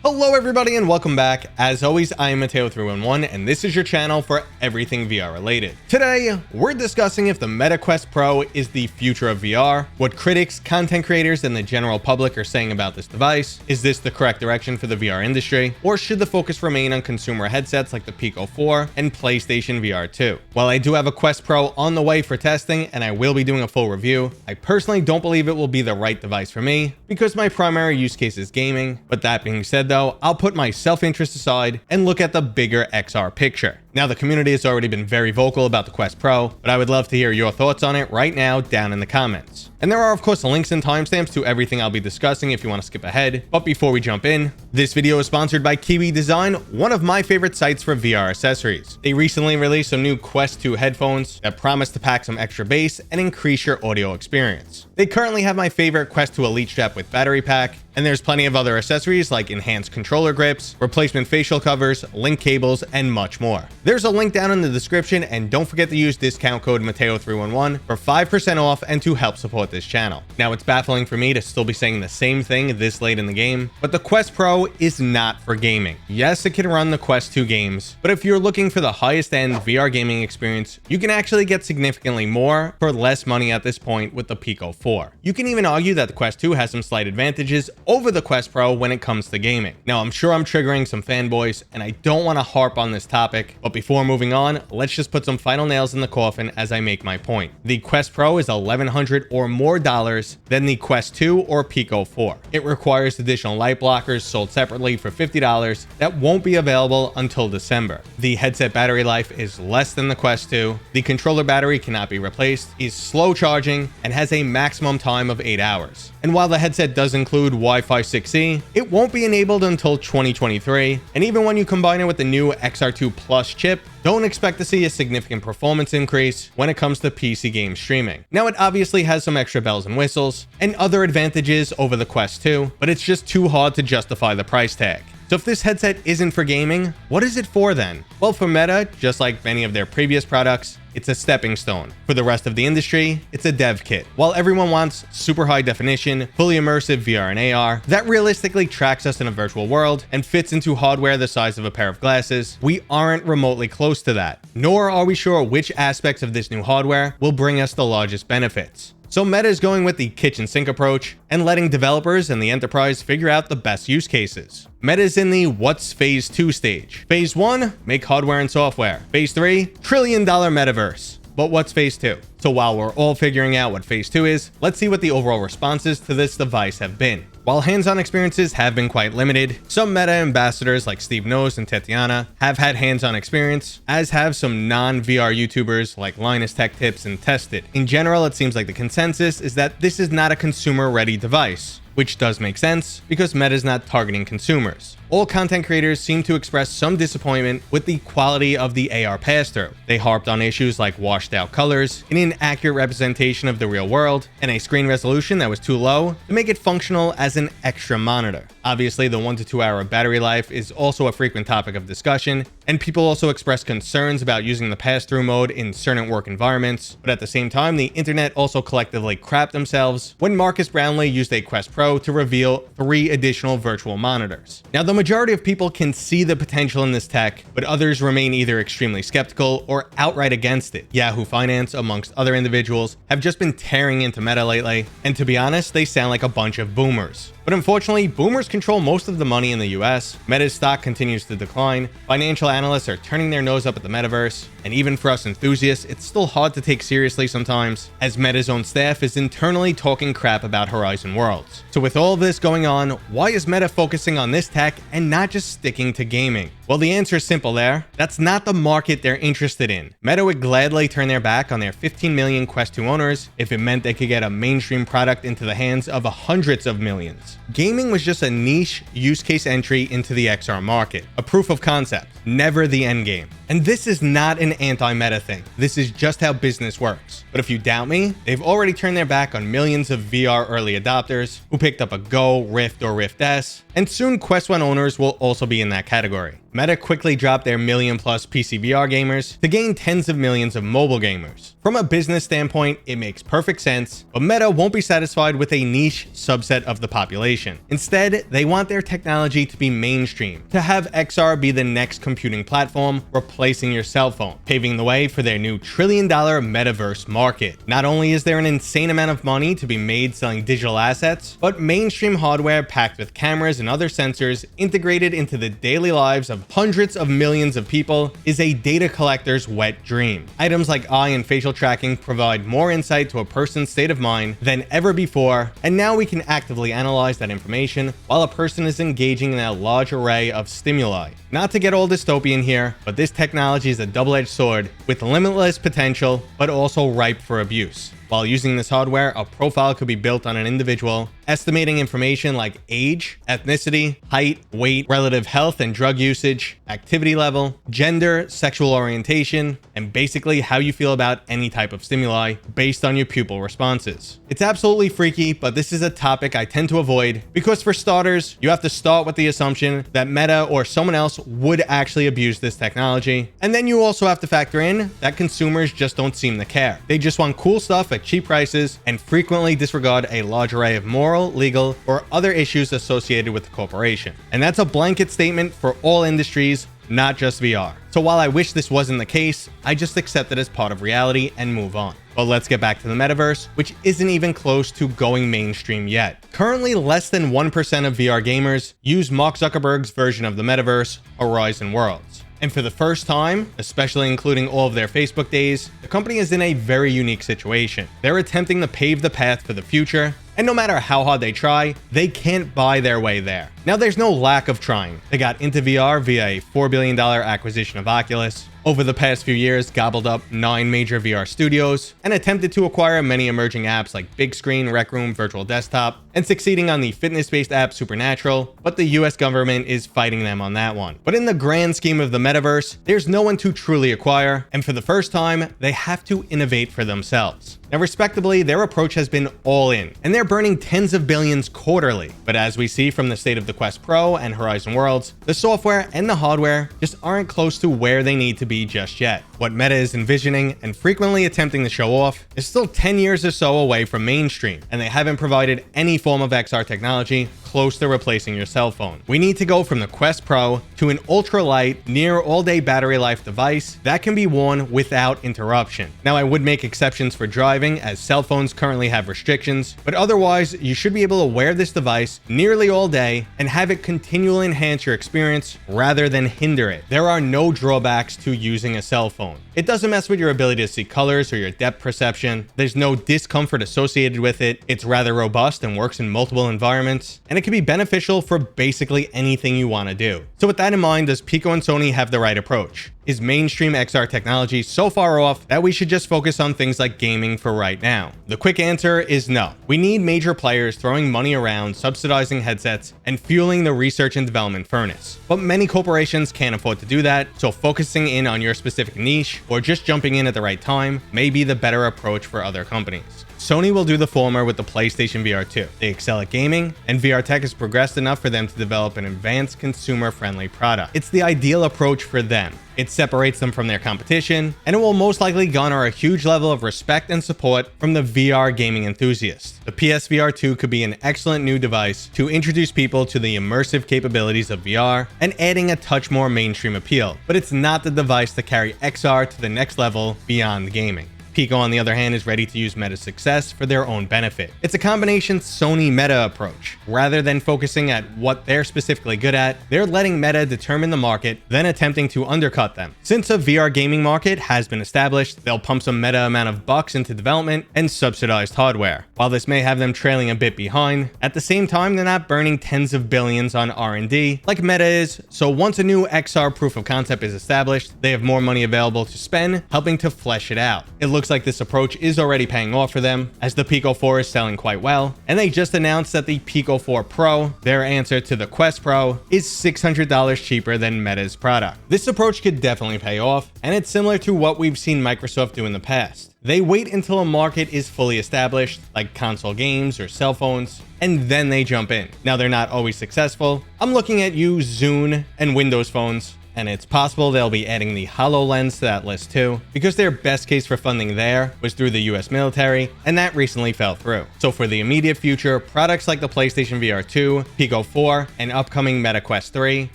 Hello everybody and welcome back. As always, I am Mateo311 and this is your channel for everything VR related. Today, we're discussing if the Meta Quest Pro is the future of VR, what critics, content creators, and the general public are saying about this device. Is this the correct direction for the VR industry? Or should the focus remain on consumer headsets like the Pico 4 and PlayStation VR 2? While I do have a Quest Pro on the way for testing and I will be doing a full review, I personally don't believe it will be the right device for me because my primary use case is gaming. But that being said though, I'll put my self-interest aside and look at the bigger XR picture. Now, the community has already been very vocal about the Quest Pro, but I would love to hear your thoughts on it right now down in the comments. And there are of course links and timestamps to everything I'll be discussing if you want to skip ahead. But before we jump in, this video is sponsored by Kiwi Design, one of my favorite sites for VR accessories. They recently released some new Quest 2 headphones that promise to pack some extra bass and increase your audio experience. They currently have my favorite Quest 2 Elite strap with battery pack, and there's plenty of other accessories like enhanced controller grips, replacement facial covers, link cables, and much more. There's a link down in the description, and don't forget to use discount code Mateo311 for 5% off and to help support this channel. Now, it's baffling for me to still be saying the same thing this late in the game, but the Quest Pro is not for gaming. Yes, it can run the Quest 2 games, but if you're looking for the highest end VR gaming experience, you can actually get significantly more for less money at this point with the Pico 4. You can even argue that the Quest 2 has some slight advantages over the Quest Pro when it comes to gaming. Now, I'm sure I'm triggering some fanboys, and I don't want to harp on this topic, but before moving on, let's just put some final nails in the coffin as I make my point. The Quest Pro is $1,100 or more than the Quest 2 or Pico 4. It requires additional light blockers sold separately for $50 that won't be available until December. The headset battery life is less than the Quest 2. The controller battery cannot be replaced, is slow charging, and has a maximum time of 8 hours. And while the headset does include Wi-Fi 6E, it won't be enabled until 2023, and even when you combine it with the new XR2 Plus chip, don't expect to see a significant performance increase when it comes to PC game streaming. Now, it obviously has some extra bells and whistles and other advantages over the Quest 2, but it's just too hard to justify the price tag. So if this headset isn't for gaming, what is it for then? Well, for Meta, just like many of their previous products, it's a stepping stone. For the rest of the industry, it's a dev kit. While everyone wants super high definition, fully immersive VR and AR that realistically tracks us in a virtual world and fits into hardware the size of a pair of glasses, we aren't remotely close to that. Nor are we sure which aspects of this new hardware will bring us the largest benefits. So Meta is going with the kitchen sink approach and letting developers and the enterprise figure out the best use cases. Meta is in the what's phase 2 stage. Phase 1, make hardware and software. Phase 3, $1 trillion metaverse. But what's phase 2? So while we're all figuring out what phase 2 is, let's see what the overall responses to this device have been. While hands-on experiences have been quite limited, some Meta ambassadors like Steve Knows and Tatiana have had hands-on experience, as have some non-VR YouTubers like Linus Tech Tips and Tested. In general, it seems like the consensus is that this is not a consumer-ready device, which does make sense because Meta is not targeting consumers. All content creators seem to express some disappointment with the quality of the AR pass-through. They harped on issues like washed out colors, an inaccurate representation of the real world, and a screen resolution that was too low to make it functional as an extra monitor. Obviously, the 1 to 2 hour battery life is also a frequent topic of discussion, and people also express concerns about using the pass-through mode in certain work environments. But at the same time, the internet also collectively crapped themselves when Marcus Brownlee used a Quest Pro to reveal 3 additional virtual monitors. Now, the majority of people can see the potential in this tech, but others remain either extremely skeptical or outright against it. Yahoo Finance, amongst other individuals, have just been tearing into Meta lately, and to be honest, they sound like a bunch of boomers. But unfortunately, boomers control most of the money in the US. Meta's stock continues to decline. Financial analysts are turning their nose up at the metaverse. And even for us enthusiasts, it's still hard to take seriously sometimes, as Meta's own staff is internally talking crap about Horizon Worlds. So with all this going on, why is Meta focusing on this tech and not just sticking to gaming? Well, the answer is simple there. That's not the market they're interested in. Meta would gladly turn their back on their 15 million Quest 2 owners if it meant they could get a mainstream product into the hands of hundreds of millions. Gaming was just a niche use case entry into the XR market, a proof of concept, never the end game. And this is not an anti-meta thing. This is just how business works. But if you doubt me, they've already turned their back on millions of VR early adopters who picked up a Go, Rift, or Rift S, and soon Quest 1 owners will also be in that category. Meta quickly dropped their million-plus PSVR gamers to gain tens of millions of mobile gamers. From a business standpoint, it makes perfect sense, but Meta won't be satisfied with a niche subset of the population. Instead, they want their technology to be mainstream, to have XR be the next computing platform, replacing your cell phone, paving the way for their new trillion-dollar metaverse market. Not only is there an insane amount of money to be made selling digital assets, but mainstream hardware packed with cameras and other sensors integrated into the daily lives of hundreds of millions of people is a data collector's wet dream. Items like eye and facial tracking provide more insight to a person's state of mind than ever before, and now we can actively analyze that information while a person is engaging in a large array of stimuli. Not to get all dystopian here, but this technology is a double-edged sword with limitless potential, but also ripe for abuse. While using this hardware, a profile could be built on an individual, estimating information like age, ethnicity, height, weight, relative health and drug usage, activity level, gender, sexual orientation, and basically how you feel about any type of stimuli based on your pupil responses. It's absolutely freaky, but this is a topic I tend to avoid because for starters, you have to start with the assumption that Meta or someone else would actually abuse this technology. And then you also have to factor in that consumers just don't seem to care. They just want cool stuff at cheap prices and frequently disregard a large array of moral, legal, or other issues associated with the corporation. And that's a blanket statement for all industries, not just VR. So while I wish this wasn't the case, I just accept it as part of reality and move on. But let's get back to the metaverse, which isn't even close to going mainstream yet. Currently, less than 1% of VR gamers use Mark Zuckerberg's version of the metaverse, Horizon Worlds. And for the first time, especially including all of their Facebook days, the company is in a very unique situation. They're attempting to pave the path for the future, and no matter how hard they try, they can't buy their way there. Now, there's no lack of trying. They got into VR via a $4 billion acquisition of Oculus, over the past few years gobbled up 9 major VR studios, and attempted to acquire many emerging apps like Big Screen, Rec Room, Virtual Desktop, and succeeding on the fitness-based app Supernatural, but the US government is fighting them on that one. But in the grand scheme of the metaverse, there's no one to truly acquire, and for the first time, they have to innovate for themselves. Now, respectably, their approach has been all in, and they're burning tens of billions quarterly. But as we see from the state of the Quest Pro and Horizon Worlds, the software and the hardware just aren't close to where they need to be just yet. What Meta is envisioning and frequently attempting to show off is still 10 years or so away from mainstream, and they haven't provided any form of XR technology close to replacing your cell phone. We need to go from the Quest Pro to an ultra-light, near all-day battery life device that can be worn without interruption. Now, I would make exceptions for driving, as cell phones currently have restrictions, but otherwise, you should be able to wear this device nearly all day and have it continually enhance your experience rather than hinder it. There are no drawbacks to using a cell phone. It doesn't mess with your ability to see colors or your depth perception. There's no discomfort associated with it. It's rather robust and works in multiple environments, and it can be beneficial for basically anything you want to do. So with that in mind, does Pico and Sony have the right approach? Is mainstream XR technology so far off that we should just focus on things like gaming for right now? The quick answer is no. We need major players throwing money around, subsidizing headsets, and fueling the research and development furnace. But many corporations can't afford to do that, so focusing in on your specific niche or just jumping in at the right time may be the better approach for other companies. Sony will do the former with the PlayStation VR 2. They excel at gaming, and VR tech has progressed enough for them to develop an advanced consumer-friendly product. It's the ideal approach for them. It separates them from their competition, and it will most likely garner a huge level of respect and support from the VR gaming enthusiasts. The PSVR 2 could be an excellent new device to introduce people to the immersive capabilities of VR and adding a touch more mainstream appeal, but it's not the device to carry XR to the next level beyond gaming. Pico, on the other hand, is ready to use Meta's success for their own benefit. It's a combination Sony-Meta approach. Rather than focusing at what they're specifically good at, they're letting Meta determine the market, then attempting to undercut them. Since a VR gaming market has been established, they'll pump some Meta amount of bucks into development and subsidized hardware. While this may have them trailing a bit behind, at the same time, they're not burning tens of billions on R&D like Meta is, so once a new XR proof of concept is established, they have more money available to spend, helping to flesh it out. It looks looks like this approach is already paying off for them, as the Pico 4 is selling quite well, and they just announced that the Pico 4 Pro, their answer to the Quest Pro, is $600 cheaper than Meta's product. This approach could definitely pay off, and it's similar to what we've seen Microsoft do in the past. They wait until a market is fully established, like console games or cell phones, and then they jump in. Now, they're not always successful. I'm looking at you, Zune, and Windows phones, and it's possible they'll be adding the HoloLens to that list too, because their best case for funding there was through the US military, and that recently fell through. So for the immediate future, products like the PlayStation VR 2, Pico 4, and upcoming Meta Quest 3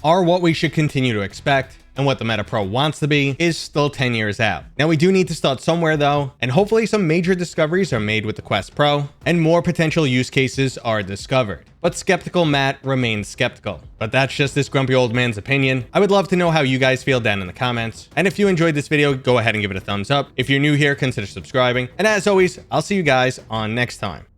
are what we should continue to expect, and what the Meta Pro wants to be is still 10 years out. Now, we do need to start somewhere though, and hopefully some major discoveries are made with the Quest Pro, and more potential use cases are discovered. But skeptical Matt remains skeptical. But that's just this grumpy old man's opinion. I would love to know how you guys feel down in the comments. And if you enjoyed this video, go ahead and give it a thumbs up. If you're new here, consider subscribing. And as always, I'll see you guys on next time.